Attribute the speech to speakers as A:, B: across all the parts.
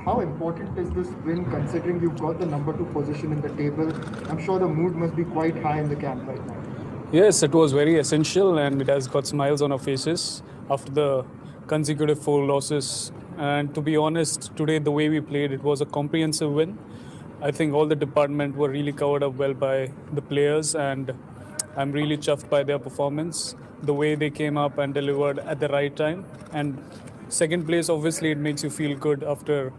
A: How important is this win considering you've got the number two position in the table? I'm sure the mood must be quite high in the camp right now.
B: Yes, it was very essential and it has got smiles on our faces after the consecutive four losses. And to be honest, today the way we played, it was a comprehensive win. I think all the department were really covered up well by the players, and I'm really chuffed by their performance, the way they came up and delivered at the right time. And second place, obviously, it makes you feel good after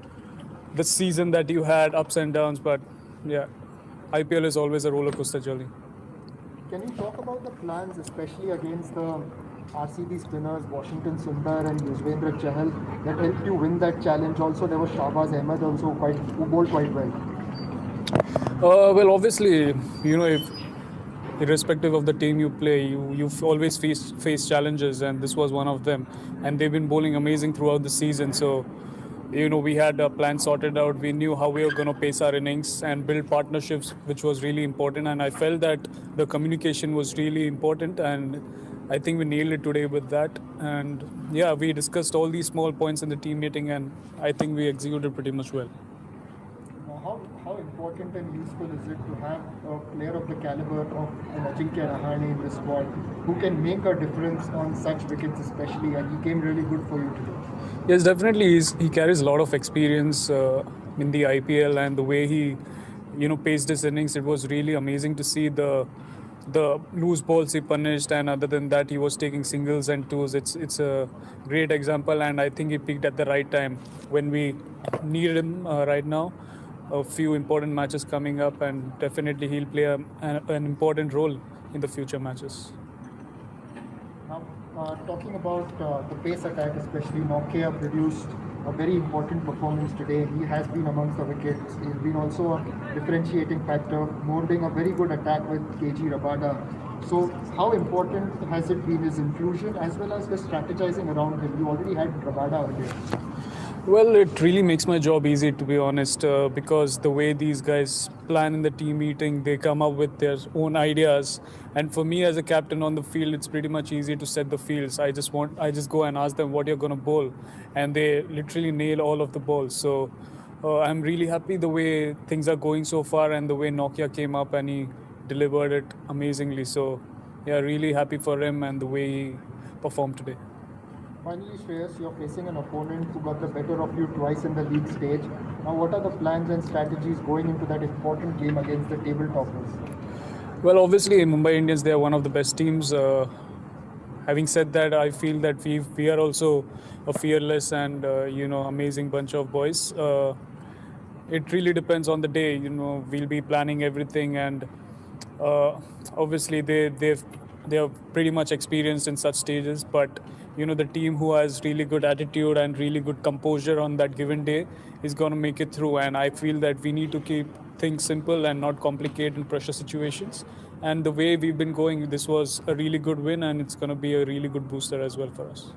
B: the season that you had ups and downs. But yeah, IPL is always a roller coaster journey.
A: Can you talk about the plans, especially against the RCB spinners Washington Sundar and Yuzvendra Chahal, that helped you win that challenge? Also, there was Shahbaz Ahmed also who bowled quite well.
B: Well, obviously, if irrespective of the team you play, you've always faced challenges, and this was one of them. And they've been bowling amazing throughout the season. So, we had a plan sorted out. We knew how we were going to pace our innings and build partnerships, which was really important. And I felt that the communication was really important, and I think we nailed it today with that. And yeah, we discussed all these small points in the team meeting, and I think we executed pretty much well.
A: How important and useful is it to have a player of the caliber of an Ajinkya Rahane in the squad who can make a difference on such wickets especially, and he came really good for you today?
B: Yes, definitely. He carries a lot of experience in the IPL, and the way he, paced his innings, it was really amazing to see the loose balls he punished, and other than that, he was taking singles and twos. It's a great example, and I think he peaked at the right time when we needed him right now. A few important matches coming up, and definitely he'll play an important role in the future matches.
A: Now, talking about the pace attack, especially Nokia produced a very important performance today. He has been amongst the wickets. He's been also a differentiating factor, molding a very good attack with KG Rabada. So, how important has it been his inclusion as well as the strategizing around him? You already had Rabada earlier.
B: Well, it really makes my job easy, to be honest, because the way these guys plan in the team meeting, they come up with their own ideas. And for me, as a captain on the field, it's pretty much easy to set the fields. I just go and ask them what you're going to bowl, and they literally nail all of the balls. So I'm really happy the way things are going so far, and the way Nokia came up and he delivered it amazingly. So yeah, really happy for him and the way he performed today.
A: Finally, Shreyas, you're facing an opponent who got the better of you twice in the league stage. Now, what are the plans and strategies going into that important game against the table toppers?
B: Well, obviously, Mumbai Indians, they are one of the best teams. Having said that, I feel that we are also a fearless and amazing bunch of boys. It really depends on the day. We'll be planning everything, and obviously they are pretty much experienced in such stages. But the team who has really good attitude and really good composure on that given day is going to make it through. And I feel that we need to keep things simple and not complicate in pressure situations. And the way we've been going, this was a really good win, and it's going to be a really good booster as well for us.